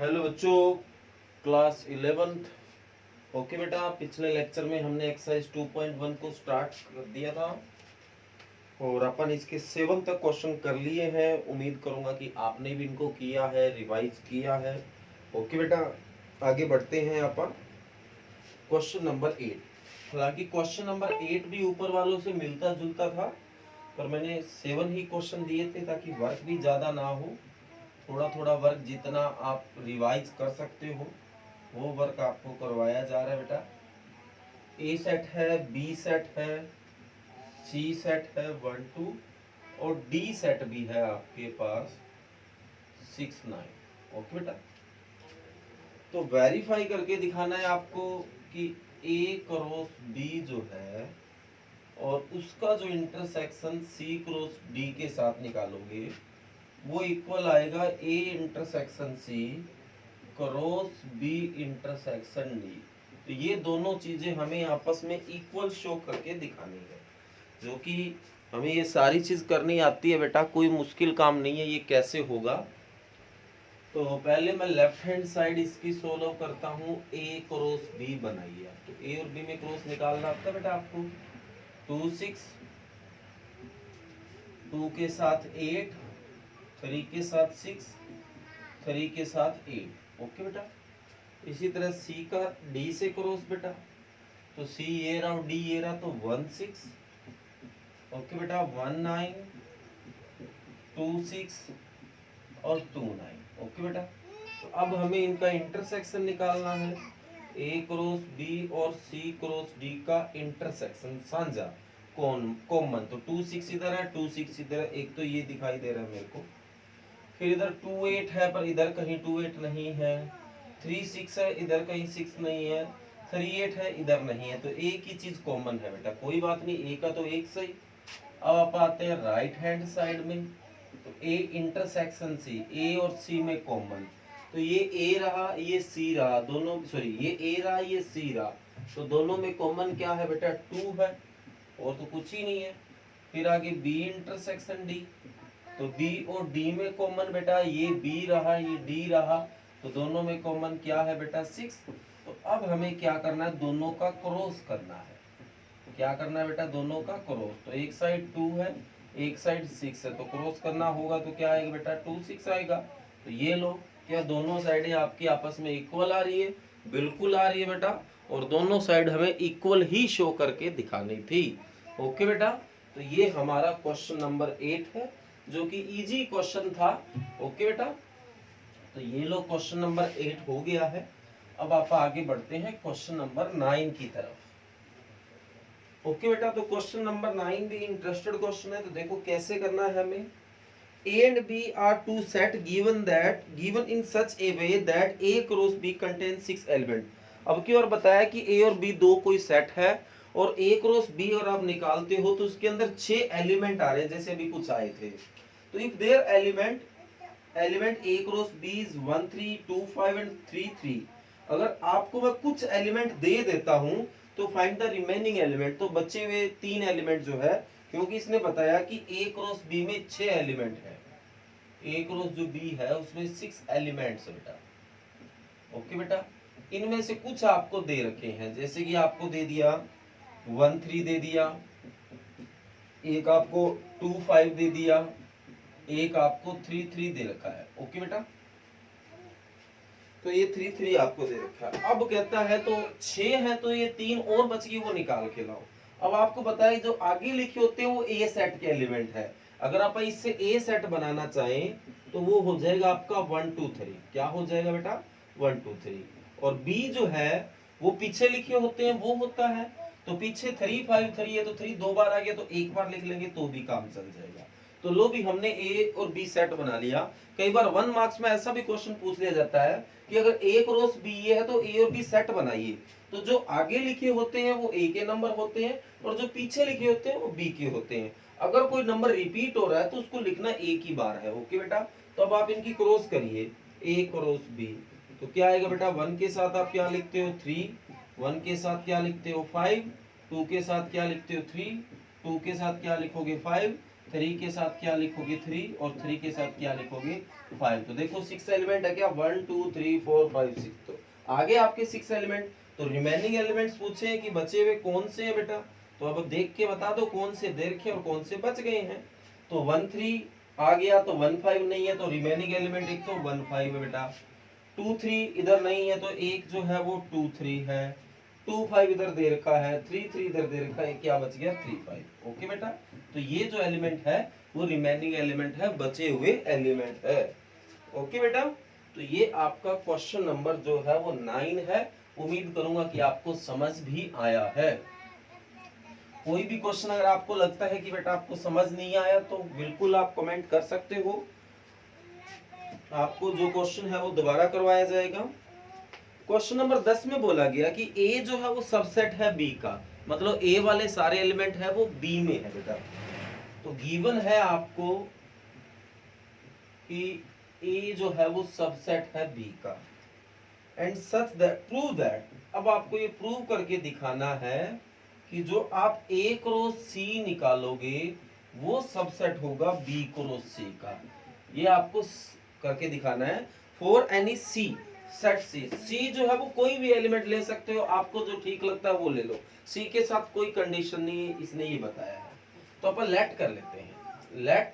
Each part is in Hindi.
हेलो बच्चों, क्लास 11th। ओके बेटा, पिछले लेक्चर में हमने एक्सरसाइज 2.1 को स्टार्ट कर दिया था और अपन इसके 7 तक क्वेश्चन कर लिए हैं। उम्मीद करूंगा कि आपने भी इनको किया है, रिवाइज किया है। ओके बेटा, आगे बढ़ते हैं अपन क्वेश्चन नंबर 8। हालांकि क्वेश्चन नंबर 8 भी ऊपर वालों से मिलता जुलता था, पर मैंने 7 ही क्वेश्चन दिए थे ताकि वर्क भी ज़्यादा ना हो। थोड़ा थोड़ा वर्क जितना आप रिवाइज कर सकते हो वो वर्क आपको करवाया जा रहा है बेटा। ए सेट है, बी सेट है, सी सेट है 1 2 और डी सेट भी है आपके पास 6 9। ओके बेटा, तो वेरीफाई करके दिखाना है आपको कि ए क्रॉस बी जो है और उसका जो इंटरसेक्शन सी क्रॉस डी के साथ निकालोगे वो इक्वल आएगा A intersection C cross B intersection D. तो ये दोनों चीजें हमें आपस में इक्वल शो करके दिखानी है, जो कि हमें ये सारी चीज करनी आती है बेटा, कोई मुश्किल काम नहीं है। ये कैसे होगा, तो पहले मैं लेफ्ट हैंड साइड इसकी सोल्व करता हूँ। ए क्रॉस बी बनाइए, तो ए और बी में क्रॉस निकालना आता है बेटा आपको। 2 6, 2 के साथ 8, 3 के साथ 6, 3 के साथ 8। ओके बेटा, इसी तरह सी का डी से क्रॉस बेटा, तो सी ये रहा और डी ये रहा, तो 1 6। ओके बेटा, 1 9, 2 6 और 2 9। ओके बेटा, तो अब हमें इनका इंटरसेक्शन निकालना है। ए क्रॉस बी और सी क्रॉस डी का इंटरसेक्शन साझा कॉमन, तो 2 6 इधर है, 2 6 इधर है, एक तो ये दिखाई दे रहा है मेरे को। फिर इधर 2 8 है, पर इधर कहीं 2 8 नहीं है। 3 6 है, इधर कहीं 6 नहीं है। 3 8 है, इधर नहीं है, तो एक ही चीज कॉमन है बेटा। कोई बात नहीं, ए का तो एक सही। अब आप आते हैं राइट हैंड साइड में, तो ए इंटरसेक्शन सी, ए और सी में कॉमन, तो ये ए रहा, ये सी रहा, दोनों सॉरी ये ए रहा, ये सी रहा, तो दोनों में कॉमन क्या है बेटा? 2 है, और तो कुछ ही नहीं है। फिर आगे बी इंटरसेक्शन डी, तो बी और डी में कॉमन बेटा ये बी रहा, ये डी रहा, तो दोनों में कॉमन क्या है बेटा? 6। तो अब हमें क्या करना है? दोनों का क्रॉस करना है। क्या करना है बेटा? दोनों का क्रॉस। तो एक साइड 2 है, एक साइड 6 है, तो क्रॉस करना होगा, तो क्या आएगा बेटा? 2 6 आएगा। तो ये लो, क्या दोनों साइडें आपकी आपस में इक्वल आ रही है? बिल्कुल आ रही है बेटा, और दोनों साइड हमें इक्वल ही शो करके दिखानी थी। ओके बेटा, तो ये हमारा क्वेश्चन नंबर 8 है, जो कि इजी क्वेश्चन था। ओके बेटा, तो ये लो क्वेश्चन नंबर 8 हो गया है। अब आप आगे बढ़ते हैं क्वेश्चन नंबर 9 की तरफ। ओके बेटा, तो क्वेश्चन नंबर 9 भी इंटरेस्टेड क्वेश्चन है, तो देखो कैसे करना है हमें। A and B are two set given in such a way that A cross B contains 6 element। अब की और बताया कि A और B दो कोई सेट है और A क्रॉस B और आप निकालते हो तो उसके अंदर 6 एलिमेंट आ रहे हैं, जैसे अभी कुछ आए थे। तो if there element A cross B is 1 3 2 5 and 3 3। अगर आपको मैं कुछ एलिमेंट दे देता हूं तो फाइंड द रिमेनिंग एलिमेंट, तो बचे हुए 3 एलिमेंट जो है, क्योंकि इसने बताया कि A क्रॉस B में 6 एलिमेंट है, A क्रॉस जो B है उसमें 6 एलिमेंट्स है बेटा। ओके बेटा, इनमें से कुछ आपको दे रखे हैं, जैसे कि आपको दे दिया 1 3 दे दिया, एक आपको 2 5 दे दिया, एक आपको 3 3 दे रखा है। ओके बेटा, तो ये 3 3 आपको दे रखा है। अब कहता है तो 6 है, तो ये 3 और बच गई, वो निकाल के लाओ। अब आपको बताया जो आगे लिखे होते हैं वो ए सेट के एलिमेंट है। अगर आप इससे ए सेट बनाना चाहें तो वो हो जाएगा आपका 1 2 3। क्या हो जाएगा बेटा? 1 2 3। और बी जो है वो पीछे लिखे होते हैं, वो होता है, तो पीछे 3 5 3 है, तो 3 दो बार आ गया, तो एक बार लिख लेंगे तो भी काम चल जाएगा। तो लो भी हमने ए और बी सेट बना लिया। कई बार 1 मार्क्स में ऐसा भी क्वेश्चन पूछ लिया जाता है कि अगर ए क्रॉस बी है तो ए और बी सेट बनाइए, तो जो आगे लिखे होते हैं वो ए के नंबर होते हैं और जो पीछे लिखे होते हैं वो बी के होते हैं। अगर कोई नंबर रिपीट हो रहा है तो उसको लिखना एक ही बार है। ओके बेटा, तो अब आप इनकी क्रॉस करिए, ए क्रॉस बी, तो क्या आएगा बेटा? 1 के साथ आप क्या लिखते हो? 3, 1 के साथ क्या लिखते हो? 5, 2 के साथ क्या लिखते हो? 3, 2 के साथ क्या लिखोगे? 5, 3 के साथ क्या लिखोगे 3 और 3 के साथ क्या लिखोगे 5। तो देखो 6 एलिमेंट है क्या 1 2 3 4 5 6। तो आगे आपके 6 एलिमेंट। तो रिमेनिंग एलिमेंट्स पूछे हैं कि बचे हुए कौन से हैं बेटा। तो अब देख के बता दो कौन से देखे और कौन से बच गए हैं। तो 1 3 आ गया तो 1 5 नहीं है, तो रिमेनिंग एलिमेंट एक तो 1 5 है बेटा। 2 3 इधर नहीं है तो एक जो है वो 2 3 है। 2 5 इधर दे रखा है, 3 3 इधर दे रखा है, क्या बच गया 3 5। ओके बेटा, तो ये जो एलिमेंट है वो रिमेनिंग एलिमेंट है, बचे हुए एलिमेंट है। ओके बेटा, तो ये आपका क्वेश्चन नंबर जो है वो 9 है। उम्मीद करूंगा कि आपको समझ भी आया है। कोई भी क्वेश्चन अगर आपको लगता है कि बेटा आपको समझ नहीं आया तो बिल्कुल आप कमेंट कर सकते हो, आपको जो क्वेश्चन है वो दोबारा करवाया जाएगा। क्वेश्चन नंबर 10 में बोला गया कि ए जो है वो सबसेट है बी का, मतलब ए वाले सारे एलिमेंट है वो बी में है बेटा। तो गिवन है आपको कि ए जो है वो सबसेट है बी का and such that prove that. अब आपको ये प्रूव करके दिखाना है कि जो आप ए क्रॉस सी निकालोगे वो सबसेट होगा बी क्रॉस सी का। ये आपको करके दिखाना है। फॉर एनी सी सेट सी जो है वो कोई भी एलिमेंट ले सकते हो, आपको जो ठीक लगता है वो ले लो। सी के साथ कोई कंडीशन नहीं है, इसने ये बताया है। तो अपन लेट कर लेते हैं, लेट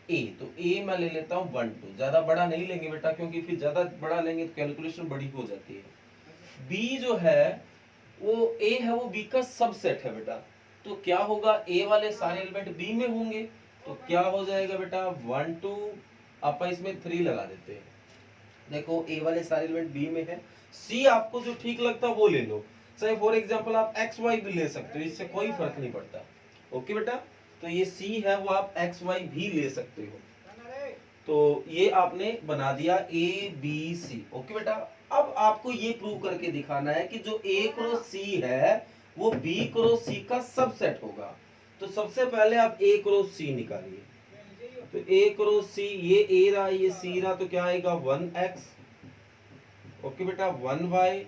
ए। तो ए मैं ले लेता हूँ 1 2, ज्यादा बड़ा नहीं लेंगे बेटा क्योंकि फिर ज्यादा बड़ा लेंगे तो कैलकुलेशन बड़ी हो जाती है। बी जो है वो ए है वो बी का सबसेट है बेटा। तो क्या होगा, ए वाले सारे एलिमेंट बी में होंगे। तो क्या हो जाएगा बेटा 1 2, आप इसमें 3 लगा देते हैं। देखो ए वाले सारे एलिमेंट बी में है। सी आपको जो ठीक लगता है वो ले लो, चाहे फॉर एग्जांपल आप एक्स वाई भी ले सकते हो, इससे कोई फर्क नहीं पड़ता। ओके बेटा, तो ये सी है वो आप एक्स वाई भी ले सकते हो। तो ये आपने बना दिया ए बी सी। ओके बेटा, अब आपको ये प्रूव करके दिखाना है कि जो ए क्रॉस सी है वो बी क्रॉस सी का सबसेट होगा। तो सबसे पहले आप ए क्रॉस सी निकालिए। तो ए क्रॉस सी, ये ए रहा ये सी रहा, तो क्या आएगा 1x। ओके बेटा, 1y,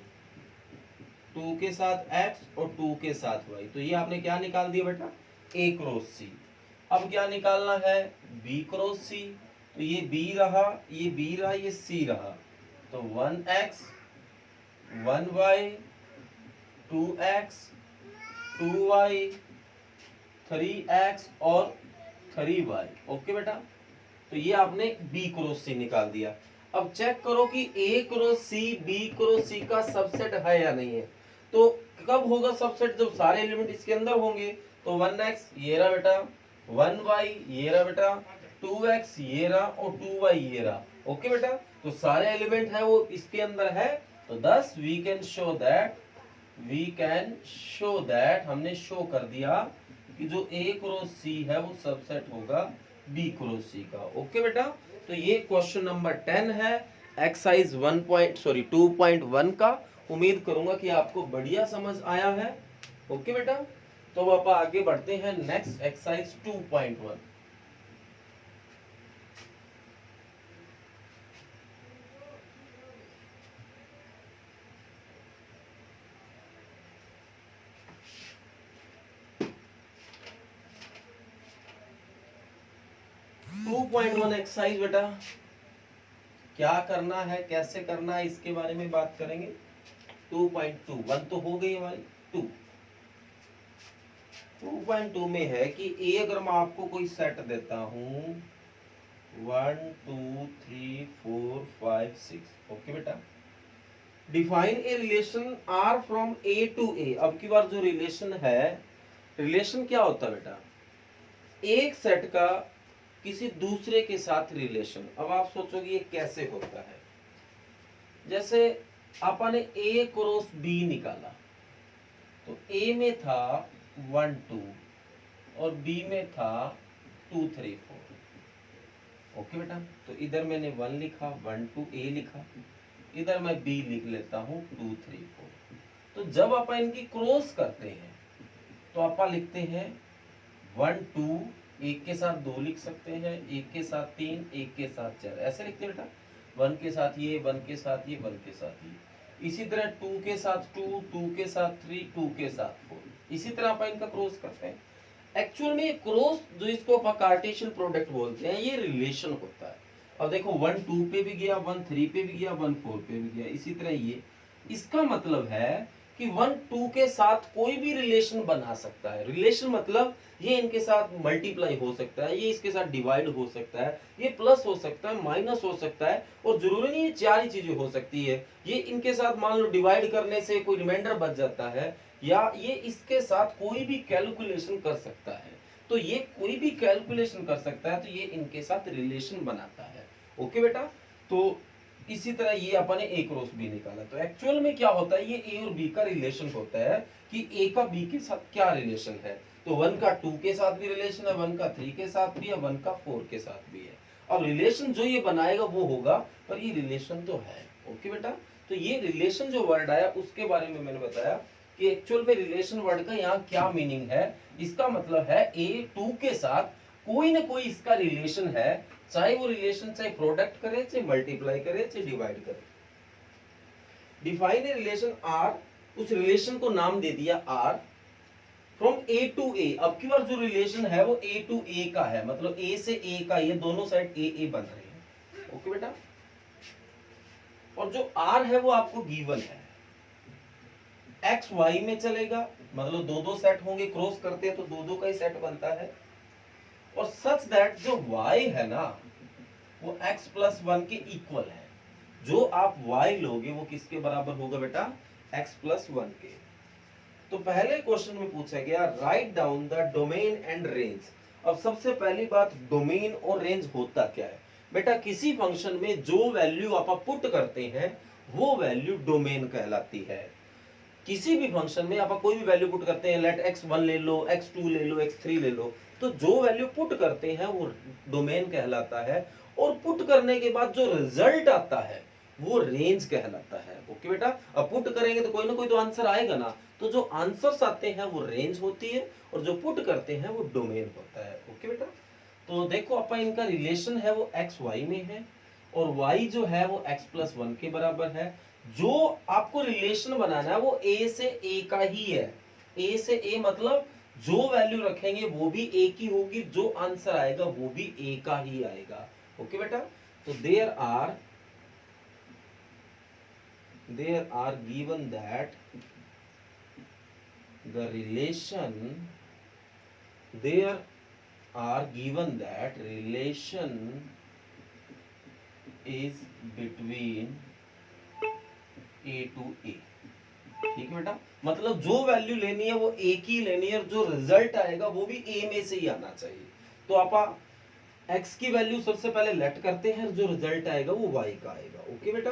2 के साथ x और 2 के साथ y। तो ये आपने क्या निकाल दिया बेटा ए क्रॉस सी। अब क्या निकालना है बी क्रॉस सी। तो ये b रहा, ये b रहा, ये c रहा। तो 1x 1y 2x 2y 3x और 3y। ओके बेटा, तो ये आपने b क्रॉस c निकाल दिया। अब चेक करो कि a cross c b cross c का सबसेट है या नहीं है। तो कब होगा सबसेट, जब सारे एलिमेंट इसके अंदर होंगे। तो 1x ये रहा बेटा, 1y ये रहा बेटा, 2x ये रहा और 2y ये रहा। ओके बेटा, तो सारे एलिमेंट है वो इसके अंदर है। तो thus we can show that हमने शो कर दिया कि जो a क्रॉस c है वो सबसेट होगा b क्रॉस c का। ओके बेटा, तो ये क्वेश्चन नंबर 10 है एक्सरसाइज 2.1 का। उम्मीद करूंगा कि आपको बढ़िया समझ आया है। ओके बेटा, तो अब आगे बढ़ते हैं नेक्स्ट एक्सरसाइज 2.1। एक्सरसाइज बेटा क्या करना है कैसे करना है इसके बारे में बात करेंगे। 2.2 1 तो हो गई हमारी। 2.2 में है कि ए अगर मैं आपको कोई सेट देता हूं 1 2 3 4 5 6। ओके बेटा, define a relation R from A to A. अब की बार जो रिलेशन है, रिलेशन क्या होता है बेटा, एक सेट का किसी दूसरे के साथ रिलेशन। अब आप सोचोगे ये कैसे होता है। जैसे आपने ए क्रॉस बी निकाला, तो ए में था 1 2 और बी में था 2 3 4। ओके बेटा, तो इधर मैंने 1 लिखा, 1 2 ए लिखा, इधर मैं बी लिख लेता हूं 2 3 4। तो जब आप इनकी क्रॉस करते हैं तो आप लिखते हैं 1 2, एक के साथ 2 लिख सकते हैं, एक के साथ 3, एक के साथ 4, ऐसे लिखते हैं बेटा। 1 के साथ ये, 1 के साथ ये, 1 के साथ ये। इसी तरह 2 के साथ 2, 2 के साथ 3, 2 के साथ 4। इसी तरह आप इनका क्रॉस करते हैं। एक्चुअल में क्रॉस जो इसको अपन कार्टेशियन प्रोडक्ट बोलते हैं, ये रिलेशन होता है। अब देखो 1 2 पे भी गया, 1 3 पे भी गया, 1 4 पे भी गया, इसी तरह ये, इसका मतलब है कि 1 2 के साथ कोई भी रिलेशन बना सकता है। रिलेशन मतलब ये इनके साथ मल्टीप्लाई हो सकता है, ये इसके साथ डिवाइड हो सकता है, ये प्लस हो सकता है, माइनस हो सकता है, और जरूरी नहीं ये चार ही चीजें हो सकती है। ये इनके साथ मान लो डिवाइड करने से कोई रिमाइंडर बच जाता है, या ये इसके साथ कोई भी कैलकुलेशन कर सकता है। तो ये कोई भी कैलकुलेशन कर सकता है, तो ये इनके साथ रिलेशन बनाता है। ओके बेटा, तो इसी तरह ये अपन ने ए क्रॉस बी निकाला। तो एक्चुअल में क्या होता है, ये ए और बी का रिलेशन होता है कि ए का बी के साथ क्या रिलेशन है। तो 1 का 2 के साथ भी रिलेशन है, 1 का 3 के साथ भी है, 1 का 4 के साथ भी है। अब रिलेशन जो ये बनाएगा वो होगा, पर ये रिलेशन तो है। ओके बेटा, तो ये रिलेशन जो वर्ड आया उसके बारे में मैंने बताया कि एक्चुअल में रिलेशन वर्ड का यहाँ क्या मीनिंग है। इसका मतलब है ए 2 के साथ कोई ना कोई इसका रिलेशन है, चाहे वो रिलेशन चाहे प्रोडक्ट करे, चाहे मल्टीप्लाई करे, चाहे डिवाइड करे। डिफाइन ए रिलेशन आर, उस रिलेशन को नाम दे दिया are, from A to A. अब की बार जो रिलेशन है वो ए टू ए का है, मतलब ए से ए का, ये दोनों साइड ए ए बन रहे हैं। ओके बेटा, और जो आर है वो आपको गिवन है, एक्स वाई में चलेगा, मतलब दो दो सेट होंगे, क्रॉस करते हैं तो दो दो का ही सेट बनता है। और सच दैट जो y है ना वो x प्लस 1 के इक्वल है। जो आप y लोगे वो किसके बराबर होगा बेटा, x प्लस 1 के। तो पहले क्वेश्चन में पूछा गया write down the domain and range. अब सबसे पहली बात, डोमेन और रेंज होता क्या है बेटा, किसी फंक्शन में जो वैल्यू आप पुट करते हैं वो वैल्यू डोमेन कहलाती है। किसी भी फंक्शन में आप कोई भी वैल्यू पुट करते हैं, लेट x1 ले लो, x2 ले लो, x3 ले लो, तो जो वैल्यू पुट करते हैं वो डोमेन कहलाता है। और पुट करने के बाद जो रिजल्ट आता है वो रेंज कहलाता है। ओके बेटा, अब पुट करेंगे तो कोई ना कोई तो आंसर आएगा ना, तो जो आंसर्स आते हैं वो रेंज होती है, और जो पुट करते हैं वो डोमेन होता है। ओके बेटा, तो देखो अपन इनका रिलेशन है वो एक्स वाई में है, और y जो है वो x प्लस 1 के बराबर है। जो आपको रिलेशन बनाना है वो a से a का ही है। a से a मतलब जो वैल्यू रखेंगे वो भी a की होगी, जो आंसर आएगा वो भी a का ही आएगा। ओके बेटा, तो there are given that the relation, there are given that relation is between a to a। ठीक है बेटा, मतलब जो वैल्यू लेनी है वो a की लेनी है, और जो रिजल्ट आएगा वो भी a में से ही आना चाहिए। तो आप x की वैल्यू सबसे पहले लेट करते हैं, जो रिजल्ट आएगा वो y का आएगा। ओके बेटा,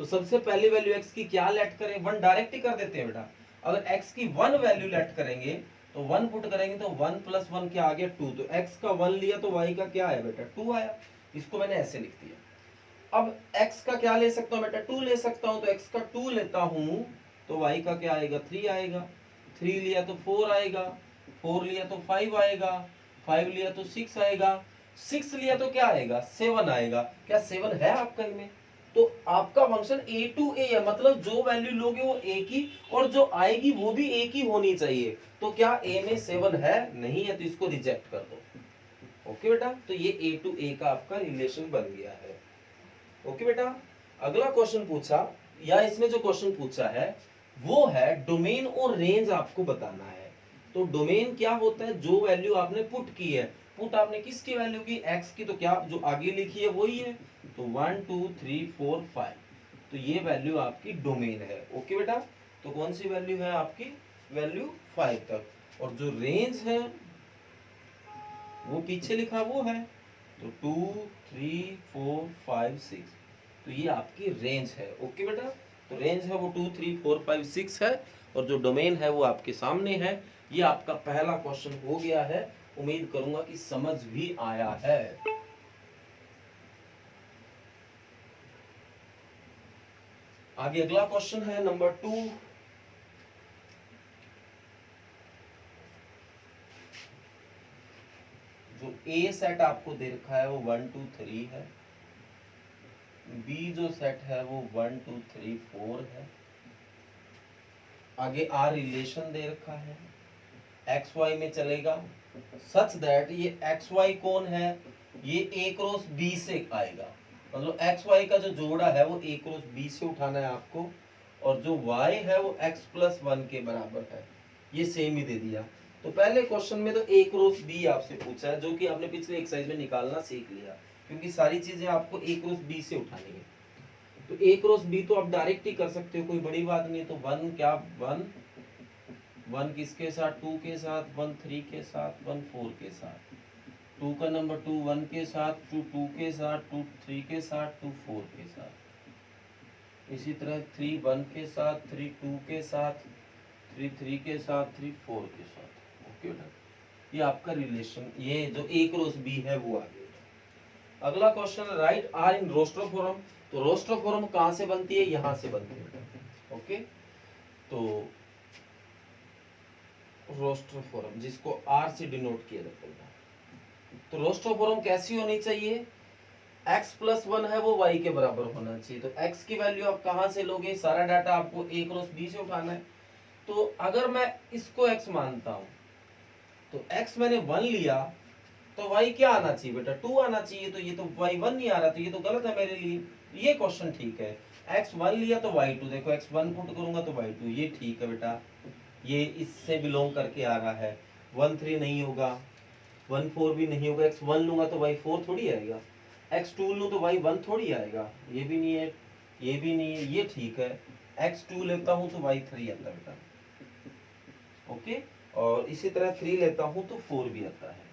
तो सबसे पहली वैल्यू x की क्या लेट करें, 1 डायरेक्ट ही कर देते हैं बेटा। अगर x की 1 वैल्यू लेट करेंगे तो 1 पुट करेंगे तो 1 प्लस 1 क्या आ गया 2, तो x का 1 लिया तो y का क्या आया बेटा 2 आया। इसको मैंने ऐसे लिख दिया। अब x का क्या ले सकता हूं बेटा, 2 ले सकता हूं, तो x का 2 लेता हूं तो y का क्या आएगा 3 आएगा। 3 लिया तो 4 आएगा, 4 लिया तो 5 आएगा, 5 लिया तो 6 आएगा, 6 लिया तो क्या आएगा 7 आएगा। क्या 7 है आपका इनमें, तो आपका फंक्शन a टू a है, मतलब जो वैल्यू लोगे वो a की, और जो आएगी वो भी a की होनी चाहिए। तो क्या a में 7 है, नहीं है, तो इसको रिजेक्ट कर दो। ओके बेटा, तो ये a टू a का आपका रिलेशन बन गया है। ओके बेटा, अगला क्वेश्चन पूछा, या इसमें जो क्वेश्चन पूछा है वो है डोमेन और रेंज आपको बताना है। तो डोमेन क्या होता है, जो वैल्यू आपने पुट की है, पुट आपने किसकी वैल्यू की, x की, तो क्या जो आगे लिखी है वही है। तो 1 2 3 4 5, तो ये वैल्यू आपकी डोमेन है। ओके बेटा, तो कौन सी वैल्यू है आपकी, वैल्यू 5 तक। और जो रेंज है वो पीछे लिखा वो है, तो 2 3 4 5 6, तो ये आपकी रेंज है। ओके बेटा, तो रेंज है वो 2 3 4 5 6 है, और जो डोमेन है वो आपके सामने है। ये आपका पहला क्वेश्चन हो गया है, उम्मीद करूंगा कि समझ भी आया है। आगे अगला क्वेश्चन है नंबर 2। जो ए सेट आपको दे रखा है वो 1 2 3 है, बी जो सेट है वो 1 2 3 4 है, आगे आर रिलेशन दे रखा है, एक्स वाई में चलेगा, सच दैट ये एक्स वाई कौन है, ये ए क्रॉस बी से आएगा, मतलब एक्स वाई का जो जोड़ा है वो ए क्रॉस बी से उठाना है आपको, और जो वाई है वो एक्स प्लस वन के बराबर है, ये सेम ही दे दिया। तो पहले क्वेश्चन में तो ए क्रॉस बी आपसे पूछा है, जो कि आपने पिछले एक्सरसाइज में निकालना सीख लिया, क्योंकि सारी चीजें आपको ए क्रॉस बी से उठानी है। तो ए क्रॉस बी तो आप डायरेक्ट ही कर सकते हो, कोई बड़ी बात नहीं। तो वन क्या, वन वन किसके साथ, टू के साथ, वन थ्री के साथ, वन फोर के साथ, टू का नंबर टू वन के साथ, टू टू के साथ, टू थ्री के साथ, टू फोर के साथ, इसी तरह थ्री वन के साथ, थ्री टू के साथ, थ्री थ्री के साथ, थ्री फोर के साथ। ओके बेटा, ये आपका रिलेशन, ये जो ए क्रॉस बी है वो आ गया। अगला क्वेश्चन, राइट आर इन रोस्ट्रोफॉर्म। तो रोस्ट्रोफॉर्म कहां से बनती है, यहां से बनती है। ओके, तो रोस्ट्रोफॉर्म जिसको आर से डिनोट किया जाता है, तो रोस्ट्रोफॉर्म कैसी होनी चाहिए, x प्लस वन है वो y के बराबर होना चाहिए। तो x की वैल्यू आप कहां से लोगे, सारा डाटा आपको a क्रॉस b से उठाना है। तो अगर मैं इसको x मानता हूं, तो x मैंने 1 लिया, तो y क्या आना चाहिए बेटा, 2 आना चाहिए। तो ये तो y 1 नहीं आ रहा, तो ये तो गलत है मेरे लिए। ये क्वेश्चन ठीक है, x 1 लिया तो y 2, देखो x 1 पुट करूंगा तो y 2, ये ठीक है बेटा, ये इससे बिलोंग करके आ रहा है। 1 3 नहीं होगा, 1 4 भी नहीं होगा, x 1 लूंगा तो y 4 थोड़ी आएगा, x 2 लूं तो y 1 थोड़ी आएगा, ये भी नहीं है, ये भी नहीं है, ये ठीक है। x 2 लेता हूं तो y 3 आता है बेटा। ओके, और इसी तरह 3 लेता हूं तो 4 भी आता है।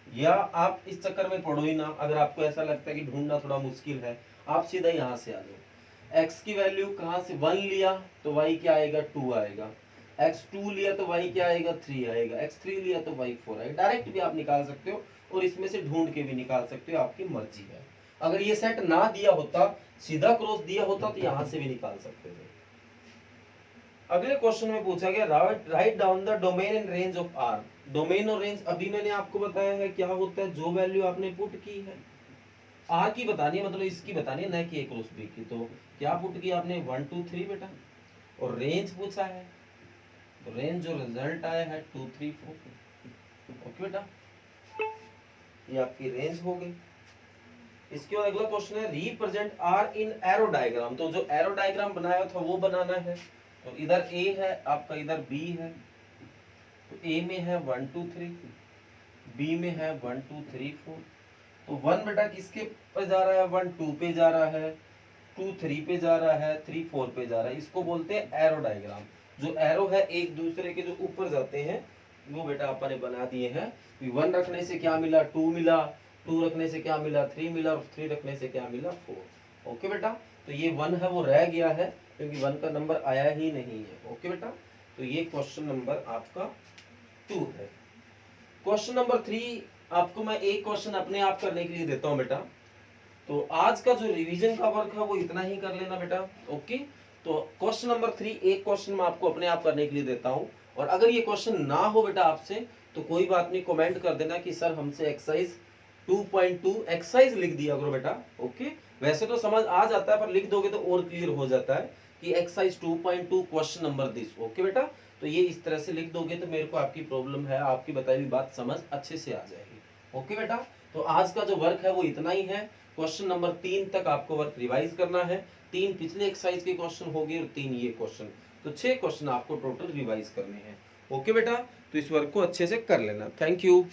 या आप इस चक्कर में पढ़ो ही ना, अगर आपको ऐसा लगता है कि ढूंढना थोड़ा मुश्किल है, आप सीधा यहां से आ जाओ। x की वैल्यू कहां से, 1 लिया तो y क्या आएगा, 2 आएगा, x 2 लिया तो y क्या आएगा, 3 आएगा, x 3 लिया तो y 4 आएगा। डायरेक्ट भी आप निकाल सकते हो और इसमें से ढूंढ के भी निकाल सकते हो, आपकी मर्जी है। अगर ये सेट ना दिया होता, सीधा क्रॉस दिया होता, तो यहां से भी निकाल सकते थे। अगले क्वेश्चन में पूछा गया, write down the domain and range of R. Domain और रेंज अभी मैंने आपको बताया है क्या होता है, जो वैल्यू आपने पुट की है, आर की बतानी है, मतलब इसकी बतानी है, न कि ए क्रॉस बी की। तो क्या पुट किया आपने, 1 2 3 बेटा, और रेंज पूछा है, तो रेंज जो रिजल्ट आया है 2 3 4। ओके बेटा, ये आपकी रेंज हो गई। इसके बाद अगला क्वेश्चन है, represent R in arrow diagram. तो जो एरो डायग्राम बनाया था वो बनाना है। तो इधर A है आपका, इधर B है, तो A में है 1 2 3, B में है 1 2 3 4। तो 1 बेटा किसके पे जा रहा है, 1 2 पे जा रहा है, 2 3 पे जा रहा है, 3 4 पे जा रहा है। इसको बोलते हैं एरो डायग्राम। जो एरो है एक दूसरे के जो ऊपर जाते हैं, वो बेटा अपन ने बना दिए हैं। 1 रखने से क्या मिला, 2 मिला, 2 रखने से क्या मिला, 3 मिला, और 3 रखने से क्या मिला, 4। ओके बेटा, तो ये 1 है वो रह गया है, क्योंकि 1 का नंबर आया ही नहीं है। ओके बेटा, तो ये क्वेश्चन नंबर आपका 2 है। क्वेश्चन नंबर 3 आपको मैं एक क्वेश्चन अपने आप करने के लिए देता हूं बेटा। तो आज का जो रिवीजन का वर्क है वो इतना ही कर लेना बेटा। ओके, तो क्वेश्चन नंबर 3 एक क्वेश्चन मैं आपको अपने आप करने के लिए देता हूं, और अगर ये क्वेश्चन ना हो बेटा आपसे, तो कोई बात नहीं, कमेंट कर देना कि सर हमसे एक्सरसाइज 2.2 एक्सरसाइज लिख दिया करो बेटा। ओके, वैसे तो समझ आ जाता है, पर लिख दोगे तो और क्लियर हो जाता है कि exercise 2.2 question number this. Okay बेटा, तो ये इस तरह से लिख दोगे तो मेरे को आपकी प्रॉब्लम है, आपकी बताई हुई बात समझ अच्छे से आ जाएगी। ओके बेटा, तो आज का जो वर्क है वो इतना ही है। क्वेश्चन नंबर 3 तक आपको वर्क रिवाइज करना है। 3 पिछले एक्सरसाइज के क्वेश्चन हो गए और 3 ये क्वेश्चन, तो 6 क्वेश्चन आपको टोटल रिवाइज करने हैं। ओके बेटा, तो इस वर्क को अच्छे से कर लेना। Thank you.